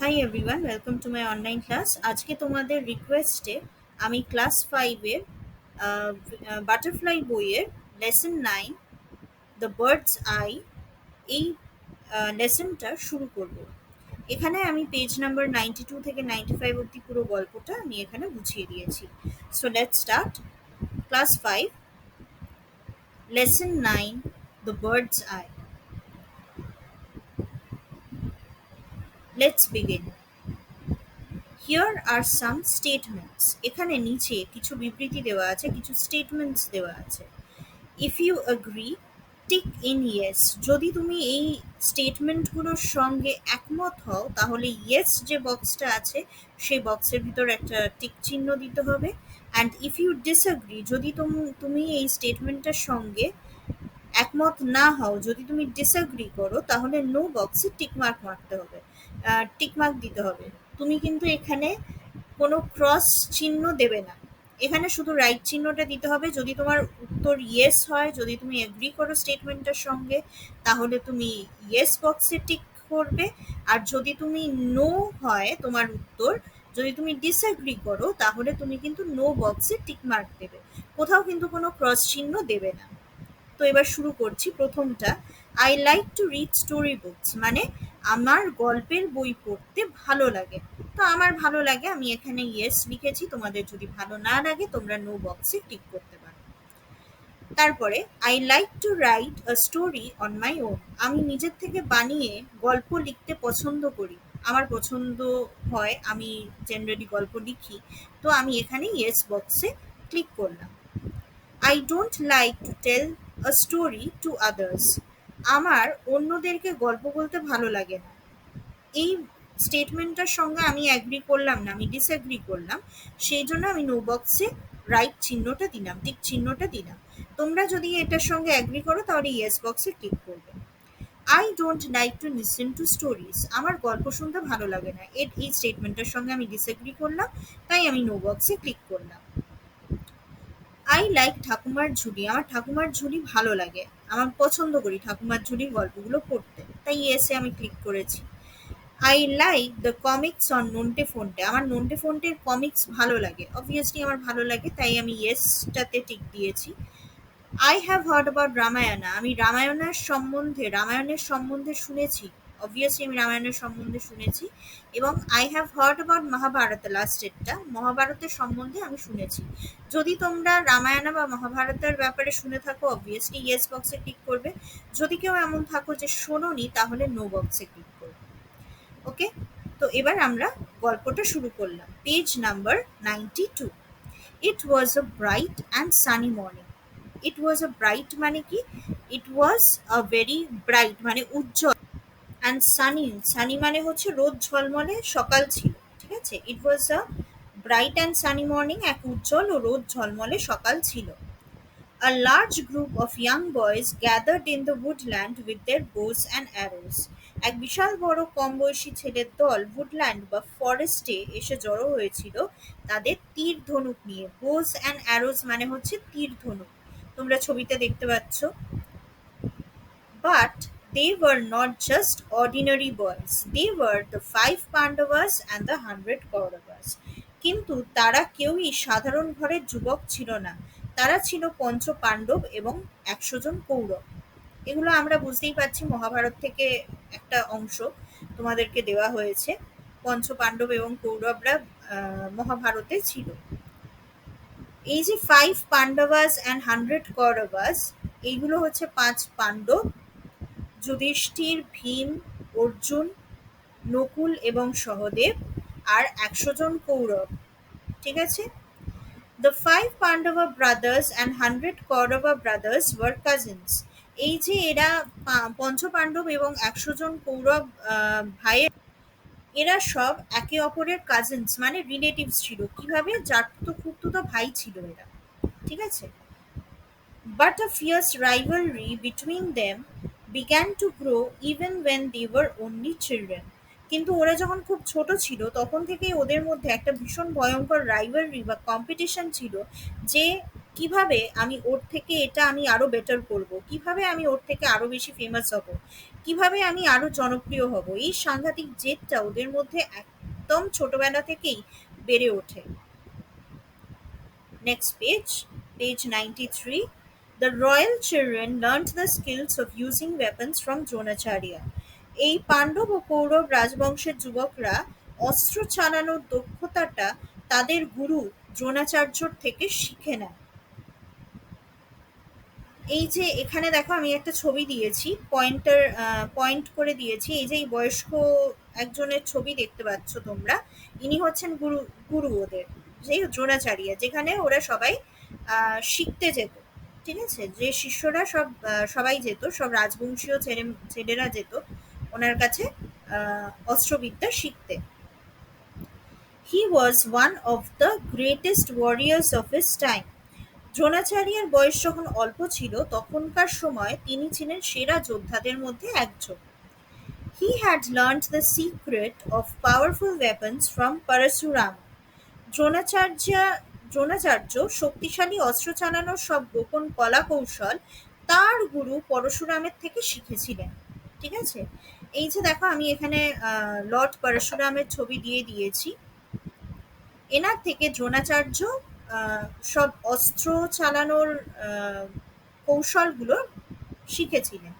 Hi everyone, welcome to my online class. আজকে তোমাদের রিকোয়েস্টে আমি ক্লাস 5-এর বাটারফ্লাই বইয়ের লেসন 9 দ্য বার্ডস আই এই লেসনটা শুরু করব। এখানে আমি পেজ নাম্বার 92 থেকে 95 অবধি পুরো গল্পটা আমি এখানে বুঝিয়ে দিয়েছি। So let's start. Class 5, lesson 9, the bird's eye. Let's begin. Here are some statements. এখানে নিচে কিছু বিবৃতি দেওয়া আছে, কিছু স্টেটমেন্টস দেওয়া আছে। If you agree, tick in yes. যদি তুমি এই স্টেটমেন্টগুলোর সঙ্গে একমত হও তাহলে ইয়েস যে বক্সটা আছে সেই বক্সের ভিতর একটা টিক চিহ্ন দিতে হবে। অ্যান্ড ইফ ইউ ডিসঅ্যাগ্রি, যদি তুমি এই স্টেটমেন্টটার সঙ্গে একমত না হও, যদি তুমি ডিসঅ্যাগ্রি করো তাহলে নো বক্সে টিকমার্ক মারতে হবে, টিকমার্ক দিতে হবে। তুমি কিন্তু এখানে কোনো ক্রস চিহ্ন দেবে না, এখানে শুধু রাইট চিহ্নটা দিতে হবে। যদি তোমার উত্তর ইয়েস হয়, যদি তুমি এগ্রি করো স্টেটমেন্টের সঙ্গে, তাহলে তুমি ইয়েস বক্সে টিক করবে। আর যদি তুমি নো হয় তোমার উত্তর, যদি তুমি ডিসঅ্যাগ্রি করো তাহলে তুমি কিন্তু নো বক্সে টিক মার্ক দেবে, কোথাও কিন্তু কোনো ক্রস চিহ্ন দেবে না। তো এবার শুরু করছি। প্রথমটা, I like to read story books, মানে আমার গল্পের বই পড়তে ভালো লাগে। তো আমার ভালো লাগে, আমি এখানে ইয়েস লিখেছি। তোমাদের যদি ভালো না লাগে তোমরা নো বক্সে টিক করতে পারো। তারপরে, I like to write a story on my own, আমি নিজের থেকে বানিয়ে গল্প লিখতে পছন্দ করি। আমার পছন্দ হয়, আমি জেনারেলি গল্প লিখি। তো আমি এখানে ইয়েস বক্সে ক্লিক করলাম। I don't like to tell a story to others, আমার অন্যদেরকে গল্প বলতে ভালো লাগে না। এই স্টেটমেন্টটার সঙ্গে আমি অ্যাগ্রি করলাম না, আমি ডিসঅ্যাগ্রি করলাম। সেই জন্য আমি নো বক্সে রাইট চিহ্নটা দিলাম, টিক চিহ্নটা দিলাম। তোমরা যদি এটার সঙ্গে অ্যাগ্রি করো তাহলে ইয়েস বক্সে ক্লিক করবে। I don't like to listen to stories, আমার গল্প শুনতে ভালো লাগে না। এই স্টেটমেন্টের সঙ্গে আমি ডিসঅ্যাগ্রি করলাম, তাই আমি নো বক্সে ক্লিক করলাম। আই লাইক ঠাকুমার ঝুলি, আমার ঠাকুমার ঝুলি ভালো লাগে, আমার পছন্দ করি ঠাকুমার ঝুলির গল্পগুলো পড়তে, তাই এসে আমি ক্লিক করেছি। I like the comics on Nonte Fonte, আমার নন্টে ফন্টের কমিক্স ভালো লাগে, অবভিয়াসলি আমার ভালো লাগে, তাই আমি ইয়েসটাতে টিক দিয়েছি। I have heard about Ramayana, আমি রামায়ণের সম্বন্ধে শুনেছি, অবভিয়াসলি আমি রামায়ণের সম্বন্ধে শুনেছি। এবং I have heard about Mahabharata, লাস্টেরটা মহাভারতের সম্বন্ধে আমি শুনেছি। যদি তোমরা রামায়ণা বা মহাভারতের ব্যাপারে শুনে থাকো অবভিয়াসলি ইয়েস বক্সে ক্লিক করবে। যদি কেউ এমন থাকো যে শোনোনি তাহলে নো বক্সে ক্লিক করবে। ওকে, তো এবার আমরা গল্পটা শুরু করলাম। Page number 92। It was a bright and sunny morning. It was a bright মানে কি? ইট ওয়াজ আ ভেরি ব্রাইট মানে উজ্জ্বল, অ্যান্ড সানি, সানি মানে হচ্ছে রোদ ঝলমলে সকাল ছিল। ঠিক আছে, it was a bright and sunny morning, এক উজ্জ্বল ও রোদ ঝলমলে সকাল ছিল। A large group of young boys gathered in the woodland with their bows and arrows. এক বিশাল বড় কম বয়সী ছেলের দল woodland বা ফরেস্টে এসে জড়ো হয়েছিল তাদের তীর ধনুক নিয়ে। bows and arrows মানে হচ্ছে তীর ধনুক, তোমরা ছবিতে দেখতে পাচ্ছ। But they were not just ordinary boys. They were the 5 Pandavas and the 100 Kauravas. কিন্তু তারা কেউই সাধারণ ঘরের যুবক ছিল না, তারা ছিল পঞ্চ পাণ্ডব এবং 100 জন কৌরব। এগুলো আমরা বুঝতেই পারছি মহাভারত থেকে একটা অংশ তোমাদেরকে দেওয়া হয়েছে। পঞ্চ পাণ্ডব এবং কৌরবরা মহাভারতে ছিল। এই যে 5 Pandavas and 100 Kauravas, এইগুলো হচ্ছে 5 পাণ্ডব, যুধিষ্ঠির, ভীম, অর্জুন, নকুল এবং সহদেব, আর 100 জন কৌরব। ঠিক আছে, the 5 Pandava brothers and 100 Kaurava brothers were cousins. এই যে এরা পঞ্চপাণ্ডব এবং 100 জন কৌরব ভাইয়ের, এরা সব একে অপরের কাজিনস মানে রিলেটিভস ছিল। কিভাবে? জাতো খুঁড়তুতো ভাই ছিল এরা। ঠিক আছে, but a fierce rivalry between them began to grow even when they were only children. কিন্তু ওরা যখন খুব ছোট ছিল তখন থেকেই ওদের মধ্যে একটা ভীষণ ভয়ঙ্কর রাইভালরি বা কম্পিটিশন ছিল, যে কিভাবে আমি ওর থেকে এটা আমি আরো বেটার করব, কিভাবে আমি ওর থেকে আরো বেশি ফেমাস হব, কিভাবে আমি আরো জনপ্রিয় হব, এই সাংঘাতিক জেদটা ওদের মধ্যে একদম ছোটবেলা থেকেই বেড়ে ওঠে। Next page, page 93. The royal children learnt the skills of using weapons from Dronacharya. এই পাণ্ডব ও কৌরব রাজবংশের যুবকরা অস্ত্র চালানোর দক্ষতাটা তাদের গুরু দ্রোণাচার্যর থেকে শিখে নেয়। এই যে এখানে দেখো আমি একটা ছবি দিয়েছি, পয়েন্ট করে দিয়েছি, এই যে এই বয়স্ক একজনের ছবি দেখতে পাচ্ছ তোমরা, ইনি হচ্ছেন গুরু ওদের, সেই দ্রোণাচার্য, যেখানে ওরা সবাই শিখতে যেত। ঠিক আছে, যে শিষ্যরা সবাই যেত, সব রাজবংশীয় ছেলেরা যেত ওনার কাছে অস্ত্রবিদ্যা শিখতে। He was one of the greatest warriors of his time. দ্রোণাচার্যের বয়স যখন অল্প ছিল তখনকার সময় তিনি ছিলেন সেরা যোদ্ধাদের মধ্যে একজন। He had learned the secret of powerful weapons from Parashuram. Dronacharya Dronacharya শক্তিশালী অস্ত্র চালানোর সব গোপন কলা কৌশল তার গুরু পরশুরামের থেকে শিখেছিলেন। ঠিক আছে, এই যে দেখো আমি এখানে লর্ড পরশুরামের ছবি দিয়ে দিয়েছি। এনার থেকে দ্রোণাচার্য সব অস্ত্র চালানোর কৌশলগুলো শিখেছিলেন।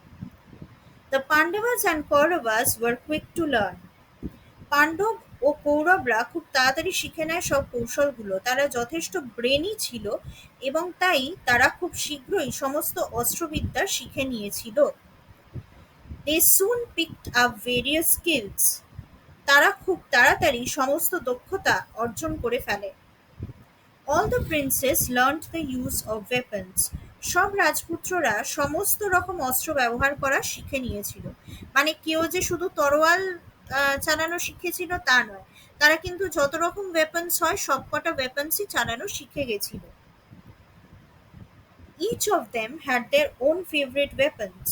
The Pandavas and Kauravas were quick to learn. Pandava ও কৌরবরা খুব তাড়াতাড়ি শিখে নেয় সব কৌশলগুলো। তারা যথেষ্ট ব্রেনি ছিল এবং তাই তারা খুব শীঘ্রই সমস্ত অস্ত্রবিদ্যা শিখে নিয়েছিল। They soon picked up various skills. তারা খুব তাড়াতাড়ি সমস্ত দক্ষতা অর্জন করে ফেলে। All the princes learned the use of weapons. সব রাজপুত্ররা সমস্ত রকম অস্ত্র ব্যবহার করা শিখে নিয়েছিল। মানে কেউ যে শুধু তরোয়াল চালানো শিখেছিল তা নয়, তারা কিন্তু যত রকম ওয়েপন্স হয় সবকটা ওয়েপন্সই চালানো শিখে গেছিল। Each of them had their own favorite weapons.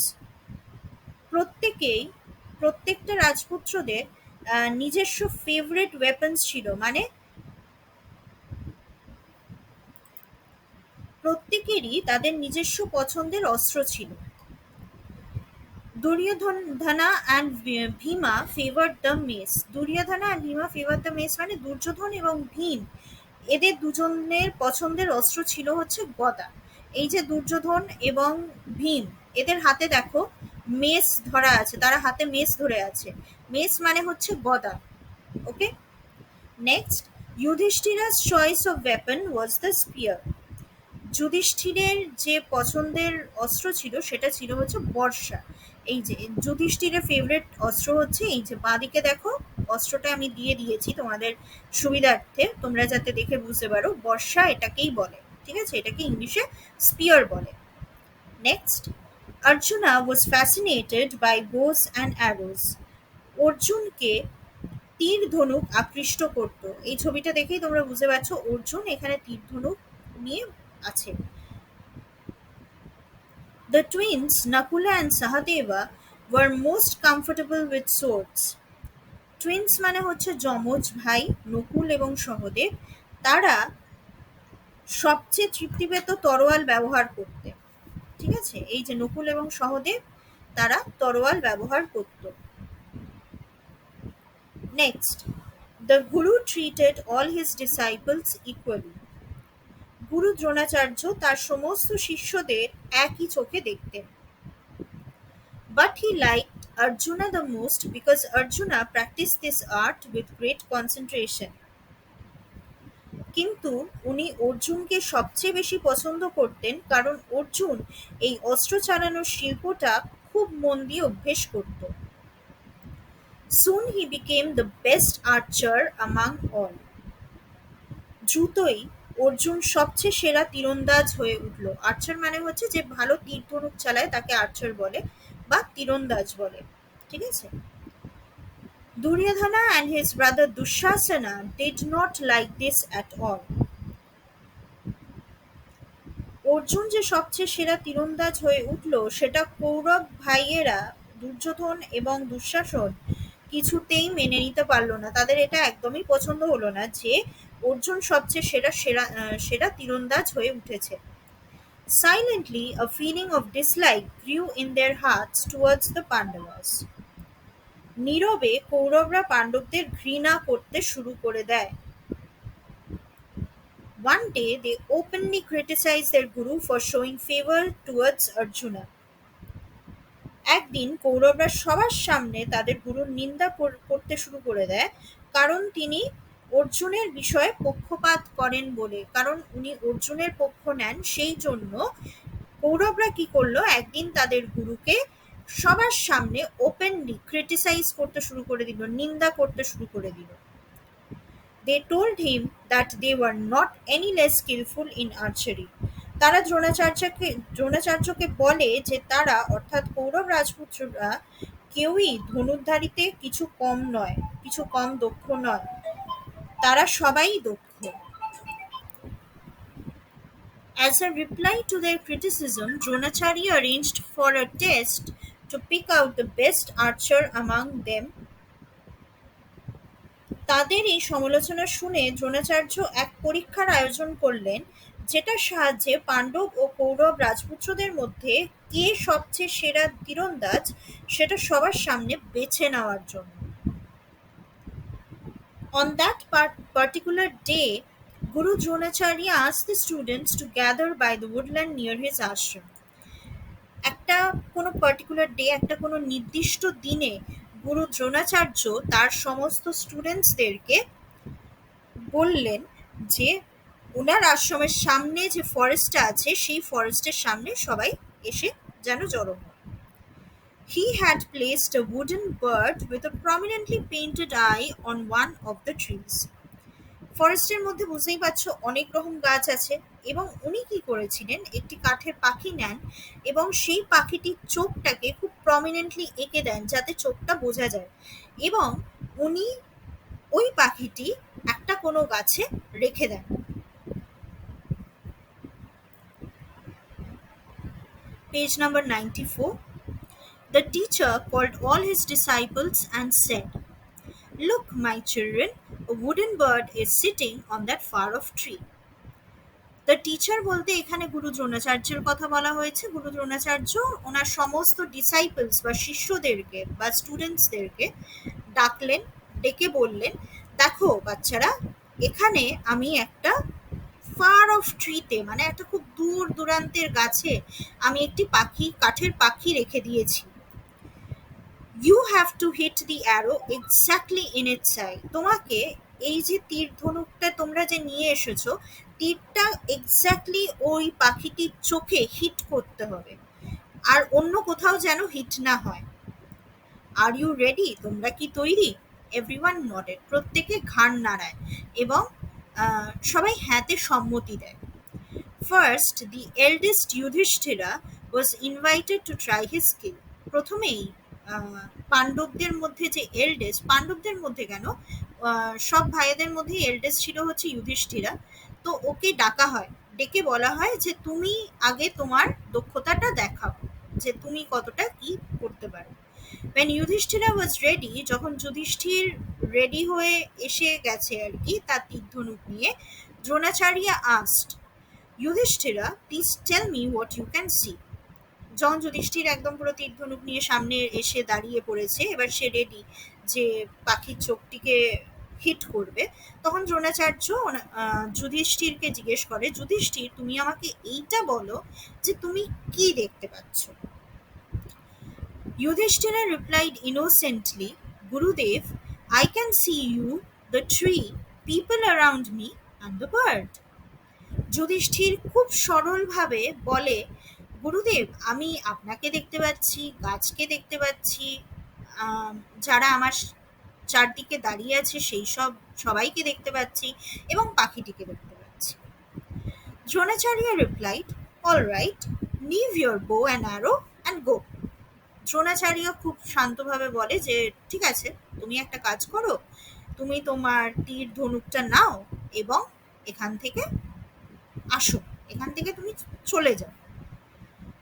প্রত্যেকটা রাজপুত্রদের নিজস্ব ফেভারিট ওয়েপন্স ছিল, মানে প্রত্যেকেরই তাদের নিজস্ব পছন্দের অস্ত্র ছিল। Duryodhana and Bhima favoured the mace. Duryodhana and Bhima favoured the mace মানে দুর্যোধন এবং ভীম, এদের দুজনের পছন্দের অস্ত্র ছিল হচ্ছে গদা। এই যে দুর্যোধন এবং ভীম, এদের হাতে দেখো মেস ধরা আছে, তারা হাতে মেস ধরে আছে। মেস মানে হচ্ছে গদা। Okay, next, Yudhishthira's choice of weapon was the spear. যুধিষ্ঠিরের যে পছন্দের অস্ত্র ছিল সেটা ছিল হচ্ছে বর্ষা। এই যে যুধিষ্ঠিরের ফেভারিট অস্ত্র হচ্ছে এই যে বাঁদিকে দেখো অস্ত্রটা আমি দিয়ে দিয়েছি তোমাদের সুবিধার্থে, তোমরা যাতে দেখে বুঝতে পারো, বর্ষা এটাকেই বলে। ঠিক আছে, এটাকে ইংলিশে স্পিয়ার বলে। Next, Arjuna was fascinated by bows and arrows. অর্জুনকে তীর ধনুক আকৃষ্ট করত। এই ছবিটা দেখেই তোমরা বুঝতে পারছো অর্জুন এখানে তীর ধনুক নিয়ে আছে। The twins Nakula and Sahadeva were most comfortable with swords. Twins মানে হচ্ছে যমজ ভাই নকুল এবং সহদেব, তারা সবচেয়ে তৃপ্তি পেত তরোয়াল ব্যবহার করতে। ঠিক আছে, এই যে নকুল এবং সহদেব তারা তরোয়াল ব্যবহার করত। Next, the Guru treated all his disciples equally. গুরু দ্রোণাচার্য তার সমস্ত শিষ্যদের একই চোখে দেখতেন। But he liked Arjuna the most because Arjuna practiced this art with great concentration. কিন্তু উনি অর্জুনকে সবচেয়ে বেশি পছন্দ করতেন কারণ অর্জুন এই অস্ত্র চালানোর শিল্পটা খুব মন দিয়ে অভ্যেস করত। Soon he became the best archer among all. দ্রুতই অর্জুন সবচেয়ে সেরা তীরন্দাজ হয়ে উঠল। আর্চার মানে হচ্ছে যে ভালো তীর ধনুক চালায় তাকে আর্চার বলে বা তীরন্দাজ বলে। ঠিক আছে, Duryodhana and his brother Dushasana did not like this at all. Arjun যে সবচেয়ে সেরা তীরন্দাজ হয়ে উঠল সেটা কৌরব ভাইয়েরা দুর্যোধন এবং দুঃশাসন কিছুতেই মেনে নিতে পারল না। তাদের এটা একদমই পছন্দ হলো না যে অর্জুন সবচেয়ে সেরা তীরন্দাজ হয়ে উঠেছে। Silently, a feeling of dislike grew in their hearts towards the Pandavas. নীরবে কৌরবরা পাণ্ডবদের ঘৃণা করতে শুরু করে দেয়। One day, they openly criticized their guru for showing favor towards Arjuna. একদিন কৌরবরা সবার সামনে তাদের গুরুর নিন্দা করতে শুরু করে দেয়, কারণ তিনি অর্জুনের বিষয়ে পক্ষপাত করেন বলে, কারণ উনি অর্জুনের পক্ষ নেন। সেই জন্য কৌরবরা কি করলো, একদিন তাদের গুরুকে সবার সামনে ওপেনলি ক্রিটিসাইজ করতে শুরু করে দিল, নিন্দা করতে শুরু করে দিল। They told him that they were not any less skillful in archery. তারা দ্রোণাচার্যকে বলে যে তারা অর্থাৎ কৌরব রাজপুত্ররা কেউই ধনুর্ধারিতে কিছু কম দক্ষ নয়, তারা সবাই দক্ষ। As a reply to their criticism, Dronacharya arranged for a test to pick out the best archer among them. তাদের এই সমালোচনা শুনে দ্রোণাচার্য এক পরীক্ষার আয়োজন করলেন, যেটার সাহায্যে পাণ্ডব ও কৌরব রাজপুত্রদের মধ্যে কে সবচেয়ে সেরা তীরন্দাজ সেটা সবার সামনে বেছে নেওয়ার জন্য। On that particular day, Guru Dronacharya asked the students to gather by the woodland near his ashram. একটা কোনো পার্টিকুলার ডে, একটা কোনো নির্দিষ্ট দিনে গুরু দ্রোণাচার্য তার সমস্ত স্টুডেন্টসদেরকে বললেন যে ওনার আশ্রমের সামনে যে ফরেস্টটা আছে সেই ফরেস্টের সামনে সবাই এসে যেন জড়ো হয়। He had placed a wooden bird with a prominently painted eye on one of the trees. ফরেস্টের মধ্যে বুঝতেই পারছো অনেক রকম গাছ আছে, এবং উনি কি করেছিলেন, একটি কাঠের পাখি নেন এবং সেই পাখিটির চোখটাকে খুব প্রমিনেন্টলি এঁকে দেন যাতে চোখটা বোঝা যায়, এবং উনি ওই পাখিটি একটা কোনো গাছে রেখে দেন। Page number 94. The teacher called all his disciples and said, "Look, my children, a wooden bird is sitting on that far off tree." The teacher বলতে এখানে গুরু দ্রোণাচার্যের কথা বলা হয়েছে। গুরু দ্রোণাচার্য ওনার সমস্ত ডিসাইপলস বা শিষ্যদেরকে বা স্টুডেন্টসদেরকে ডাকলেন, ডেকে বললেন, দেখো বাচ্চারা, এখানে আমি একটা ফার অফ ট্রিতে মানে একটা খুব দূর দূরান্তের গাছে আমি একটি কাঠের পাখি রেখে দিয়েছি। You have to hit the arrow exactly in its eye. তোমাকে এই যে তীর ধনুকটা তোমরা যে নিয়ে এসেছো, তীরটা এক্স্যাক্টলি ওই পাখিটির চোখে হিট করতে হবে, আর অন্য কোথাও যেন হিট না হয়। Are you ready? তোমরা কি তৈরি? Everyone nodded. প্রত্যেকে ঘাড় নাড়ায় এবং সবাই হ্যাঁতে সম্মতি দেয়। First, the eldest Yudhishthira was invited to try his skill. প্রথমেই পাণ্ডবদের মধ্যে যে এল্ডেস্ট, পাণ্ডবদের মধ্যে কেন, সব ভাইদের মধ্যে এল্ডেস্ট ছিল হচ্ছে যুধিষ্ঠিরা, তো ওকে ডাকা হয়, ডেকে বলা হয় যে তুমি আগে তোমার দক্ষতাটা দেখাও, যে তুমি কতটা কি করতে পারো। When Yudhishthira was ready, যখন যুধিষ্ঠির রেডি হয়ে এসে গেছে আর কি তার তীরধনুক নিয়ে, Dronacharya asked, "Yudhishthira, please tell me what you can see." যখন যুধিষ্ঠির একদম পুরো তীরধনুক নিয়ে সামনে এসে দাঁড়িয়ে পড়েছে, এবার সে রেডি যে পাখির চোখটিকে হিট করবে, তখন দ্রোণাচার্য যুধিষ্ঠিরকে জিজ্ঞেস করে, যুধিষ্ঠির, তুমি আমাকে এইটা বলো যে তুমি কি দেখতে পাচ্ছ। Yudhishthira replied innocently, Gurudev, I can see you, the tree, people around me, and the bird. Yudhishthir খুব সরলভাবে বলে, গুরুদেব, আমি আপনাকে দেখতে পাচ্ছি, গাছকে দেখতে পাচ্ছি, যারা আমার চারদিকে দাঁড়িয়ে আছে সেই সবাইকে দেখতে পাচ্ছি, এবং পাখিটিকে দেখতে পাচ্ছি। Dronacharya replied, all right, leave your bow and arrow and go. Dronacharya খুব শান্তভাবে বলে যে ঠিক আছে, তুমি একটা কাজ করো, তুমি তোমার তীর ধনুকটা নাও এবং এখান থেকে আসো, এখান থেকে তুমি চলে যাও।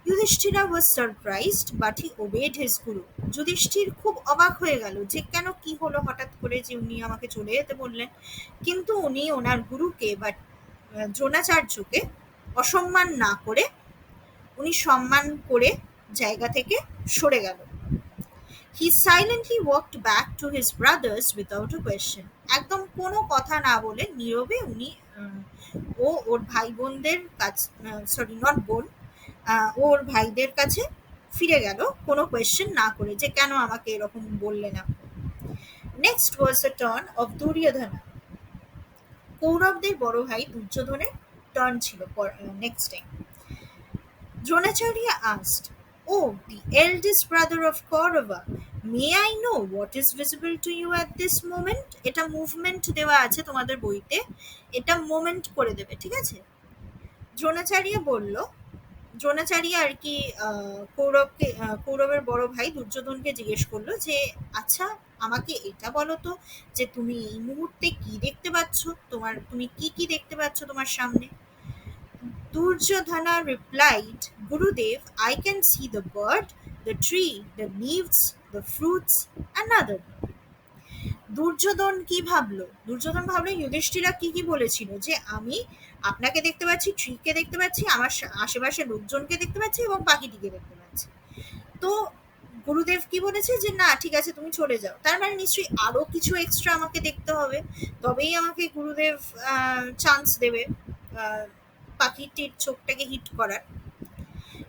Yudhishthira was surprised, but he obeyed his guru. Yudhishthir খুব অবাক হয়ে গেল যে কেন কি হলো হঠাৎ করে যে উনি আমাকে চলে যেতে বললেন, কিন্তু উনি ওনার গুরুকে বা দ্রোণাচার্যকে অসম্মান না করে উনি সম্মান করে জায়গা থেকে সরে গেল। He silently walked back to his brothers without a question. একদম কোনো কথা না বলে নীরবে উনি ওর ভাই বোনদের কাছে, সরি নট বোন, ওর ভাইদের কাছে ফিরে গেল কোনো কোয়েশ্চেন না করে যে কেন আমাকে এরকম বললে না। Next was the turn of Duryodhana. কৌরবদের বড় ভাই দুর্যোধনের টার্ন ছিল next time. Dronacharya asked, "Oh, the eldest brother of Kaurava, may I know what is visible to you at this moment?" এটা মুভমেন্ট দেওয়া আছে তোমাদের বইতে, এটা মোমেন্ট করে দেবে, ঠিক আছে? দ্রোণাচার্য আর কি কৌরবের বড় ভাই দুর্যোধনকে জিজ্ঞেস করলো যে আচ্ছা আমাকে এটা বলো তো যে তুমি এই মুহূর্তে কি দেখতে পাচ্ছ, তুমি কি দেখতে পাচ্ছ তোমার সামনে? Duryodhana replied, Gurudev, I can see the bird, the tree, the leaves, the fruits, and other. Duryodhan কি ভাবলো? দুর্যোধন ভাবলো যুধিষ্ঠিরা কি বলেছিল যে আমি আপনাকে দেখতে পাচ্ছি, ট্রিকে দেখতে পাচ্ছি, আমার আশেপাশে লোকজনকে দেখতে পাচ্ছি এবং পাখিটিকে দেখতে পাচ্ছি। তো গুরুদেব কি বলেছে যে না ঠিক আছে তুমি চলে যাও, তার মানে নিশ্চয়ই আরো কিছু এক্সট্রা আমাকে দেখতে হবে, তবেই আমাকে গুরুদেব চান্স দেবে পাখিটির চোখটাকে হিট করার।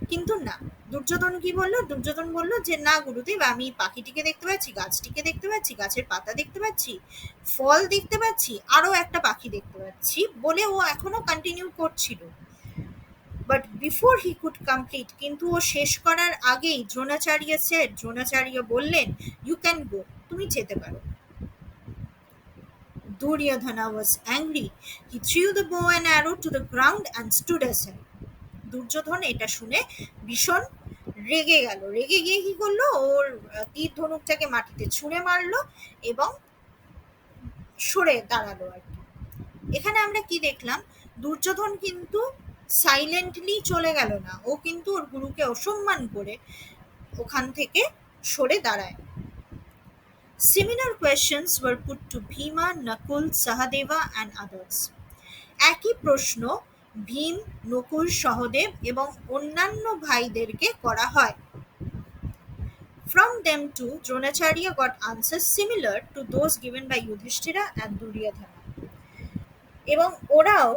কিন্তু না, দুর্যোধন কি বললো? দুর্যোধন বলল যে না গুরুদেব, আমি পাখিটিকে দেখতে পাচ্ছি, গাছটিকে দেখতে পাচ্ছি, গাছের পাতা দেখতে পাচ্ছি, ফল দেখতে পাচ্ছি, আরো একটা পাখি দেখতে পাচ্ছি বলে ও এখনো কন্টিনিউ করছিল। But before he could complete, কিন্তু ও শেষ করার আগেই দ্রোণাচার্য বললেন, ইউ ক্যান গো, তুমি যেতে পারো। Duryodhana was angry. He threw the bow and arrow to the ground and stood aside. Duryodhan এটা শুনে ভীষণ রেগে গেল। রেগে গিয়ে কি করলো? ওর তীর ধনুকটাকে মাটিতে ছুঁড়ে মারলো এবং সরে দাঁড়ালো আর কি। এখানে আমরা কি দেখলাম? দুর্যোধন কিন্তু সাইলেন্টলি চলে গেল না, ও কিন্তু ওর গুরুকে অসম্মান করে ওখান থেকে সরে দাঁড়ায়। Similar questions were put to Bhima, Nakul, Sahadeva and others. একই প্রশ্ন ভীম, নকুল, সহদেব এবং অন্যান্য ভাইদেরকে করা হয়। From them too, Dronacharya got answers similar to those given by Yudhishthira and Duryodhana. এবং ওরাও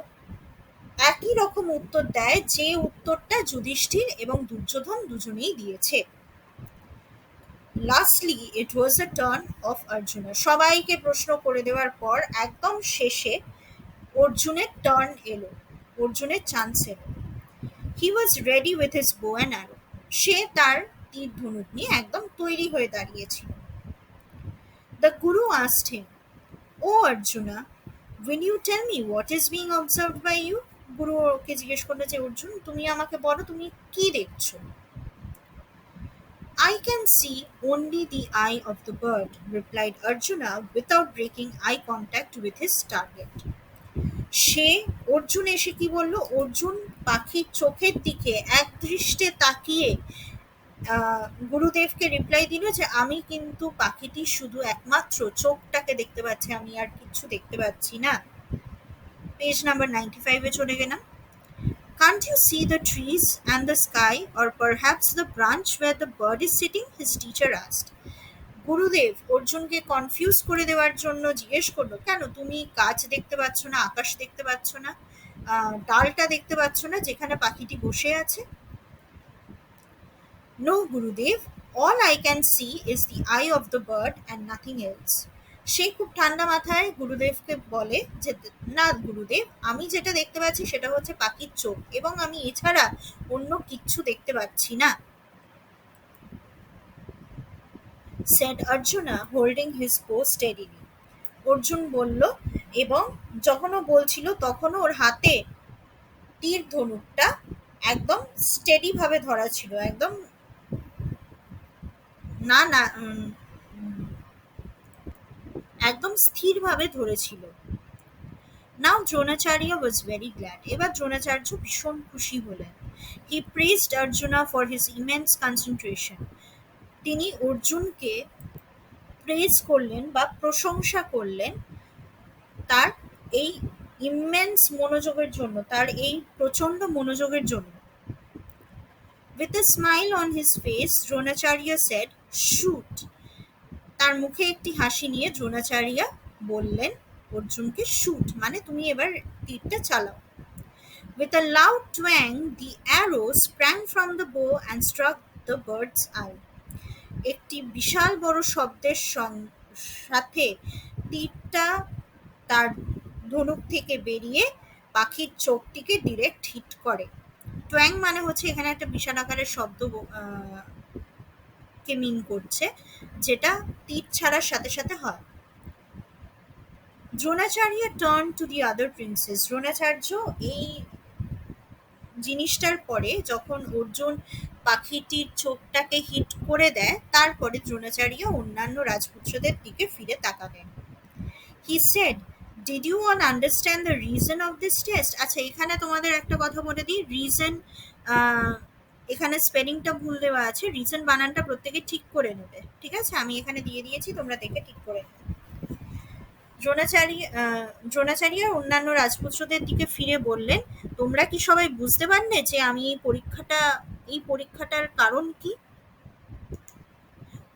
একই রকম উত্তর দেয় যে উত্তরটা যুধিষ্ঠির এবং দুর্যোধন দুজনেই দিয়েছে। Lastly it was a turn off Arjuna. সবাইকে প্রশ্ন করে দেওয়ার পর একদম শেষে অর্জুনের টার্ন এলো, অর্জুনের চান্স এলো। He was ready with his bow and arrow. সে তার তীর ধনুক নিয়ে একদম তৈরি হয়ে দাঁড়িয়েছিল। The guru asked him, O Arjuna, will you tell me what is being observed by you? Guru ওকে জিজ্ঞেস করলো যে অর্জুন তুমি আমাকে বলো তুমি কি দেখছো? I can see only the eye of the bird, replied Arjuna without breaking eye contact with his target. সে অর্জুন এসে কি বলল? অর্জুন পাখির চোখের দিকে এক দৃষ্টে তাকিয়ে গুরুদেবকে রিপ্লাই দিল যে আমি কিন্তু পাখিটি শুধু একমাত্র চোখটাকে দেখতে পাচ্ছি, আমি আর কিছু দেখতে পাচ্ছি না। পেজ নাম্বার 95-এ চলে গেলাম। Can't you see the trees and the sky, or perhaps the branch where the bird is sitting? His teacher asked. গুরুদেব অর্জুনকে কনফিউজ করে দেওয়ার জন্য জিজ্ঞেস করলো, কেন তুমি গাছ দেখতে পাচ্ছ না, আকাশ দেখতে পাচ্ছ না, ডালটা দেখতে পাচ্ছ না যেখানে পাখিটি বসে আছে? No, Gurudev, all I can see is the eye of the bird and nothing else. সে খুব ঠান্ডা মাথায় গুরুদেবকে বলে যে না গুরুদেব, আমি যেটা দেখতে পাচ্ছি সেটা হচ্ছে পাখির চোখ এবং আমি এছাড়া অন্য কিচ্ছু দেখতে পাচ্ছি না। said Arjuna, holding his bow steadily. Arjun বলল এবং যখন ও বলছিল তখনও ওর হাতে তীর ধনুকটা একদম স্টেডি ভাবে ধরা ছিল, একদম একদম স্থিরভাবে ধরেছিল। নাও দ্রোণাচার্য ওয়াজ ভেরি গ্ল্যাড। এবার দ্রোণাচার্য ভীষণ খুশি হলেন। He praised Arjuna for his immense concentration. তিনি অর্জুনকে প্রেজ করলেন বা প্রশংসা করলেন তার এই ইমেন্স মনোযোগের জন্য, তার এই প্রচন্ড মনোযোগের জন্য। With a smile on his face, Dronacharya said, "Shoot." তার মুখে একটি হাসি নিয়ে দ্রোণাচার্য বললেন অর্জুনকে, শুট মানে তুমি এবার তীরটা চালাও। With a loud twang, the arrow sprang from the bow and struck the bird's eye. একটি বিশাল বড় শব্দের সাথে তীরটা তার ধনুক থেকে বেরিয়ে পাখির চোখটিকে ডিরেক্ট হিট করে। ট্যাং মানে হচ্ছে এখানে একটা বিশাল আকারের শব্দ কে মিন করছে, যেটা তীর ছাড়ার সাথে সাথে হয়। Dronacharya turn to the other princess. Dronacharya এই জিনিসটার পরে যখন অর্জুন পাখিটির চোখটাকে হিট করে দেয়, তারপরে দ্রোণাচার্য অন্যান্য রাজপুত্রদের দিকে ফিরে তাকালেন। He said, "Did you all understand the reason of this test?" আচ্ছা, এখানে তোমাদের একটা কথা বলে দিই, রিজন এখানে স্পেলিংটা ভুল দেওয়া আছে, রিজন বানানটা প্রত্যেকে ঠিক করে নেবে, ঠিক আছে? আমি এখানে দিয়ে দিয়েছি, তোমরা দেখে ঠিক করে নেবে। দ্রোণাচার্য অন্যান্য রাজপুত্রদের দিকে ফিরে বললেন, তোমরা কি সবাই বুঝতে পারলে যে আমি এই পরীক্ষাটার কারণ কি?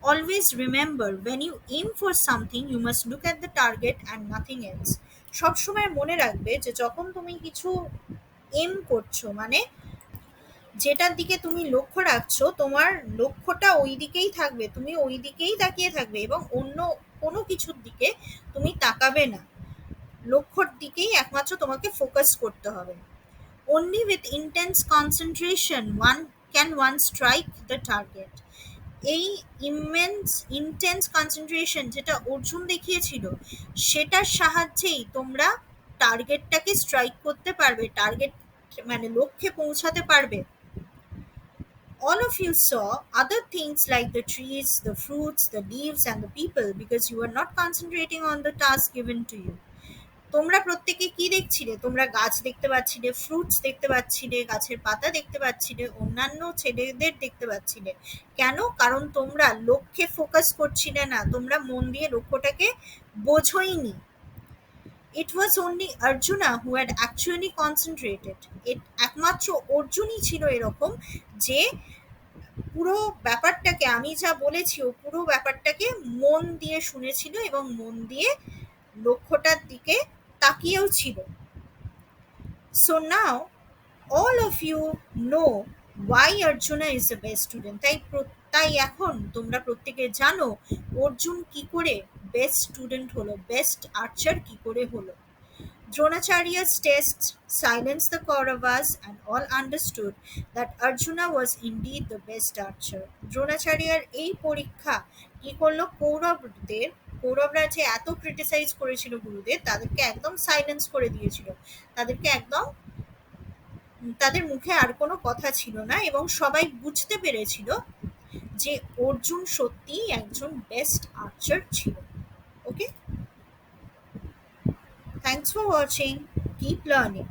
Always remember, when you aim for something, you must look at the target and nothing else. সবসময় মনে রাখবে যে যখন তুমি কিছু এম করছো, মানে যেটার দিকে তুমি লক্ষ্য রাখছো, তোমার লক্ষ্যটা ওই দিকেই থাকবে, তুমি ওই দিকেই তাকিয়ে থাকবে এবং অন্য কোনো কিছুর দিকে তুমি তাকাবে না, লক্ষ্যর দিকেই একমাত্র তোমাকে ফোকাস করতে হবে। Only with intense concentration can one strike the target. এই ইন্টেন্স কনসেন্ট্রেশন যেটা অর্জুন দেখিয়েছিল, সেটার সাহায্যেই তোমরা টার্গেটটাকে স্ট্রাইক করতে পারবে, টার্গেট মানে লক্ষ্যে পৌঁছাতে পারবে। All of you saw other things like the trees, the fruits, the leaves and the people because you were not concentrating on the task given to you. তোমরা প্রত্যেকে কি দেখছিলে? তোমরা গাছ দেখতে পাচ্ছিলে, ফ্রুটস দেখতে পাচ্ছিলে, গাছের পাতা দেখতে পাচ্ছিলে, অন্যান্য ছেলেদের দেখতে পাচ্ছিলে। কেন? কারণ তোমরা লক্ষ্যে ফোকাস করছিলে না, তোমরা মন দিয়ে লক্ষ্যটাকে বোঝোইনি। It was only Arjuna who had actually concentrated. একমাত্র অর্জুনই ছিল এরকম, যে পুরো ব্যাপারটাকে, আমি যা বলেছি ও পুরো ব্যাপারটাকে মন দিয়ে শুনেছিল এবং মন দিয়ে লক্ষ্যটার দিকে তাকিয়েও ছিল। So now all of you know why Arjuna is the best student. তাই এখন তোমরা প্রত্যেকে জানো অর্জুন কি করে বেস্ট স্টুডেন্ট হলো, বেস্ট আর্চার কি করে হলো। Dronacharya's test silenced the Kauravas and all understood that Arjuna was indeed the best archer. দ্রোণাচার্যের এই পরীক্ষা কি করলো? কৌরবরা যে এত ক্রিটিসাইজ করেছিল গুরুদেব, তাদেরকে একদম সাইলেন্স করে দিয়েছিল, তাদেরকে একদম, তাদের মুখে আর কোনো কথা ছিল না এবং সবাই বুঝতে পেরেছিল যে অর্জুন সত্যিই একজন বেস্ট আর্চার ছিল। ওকে, thanks for watching. Keep learning.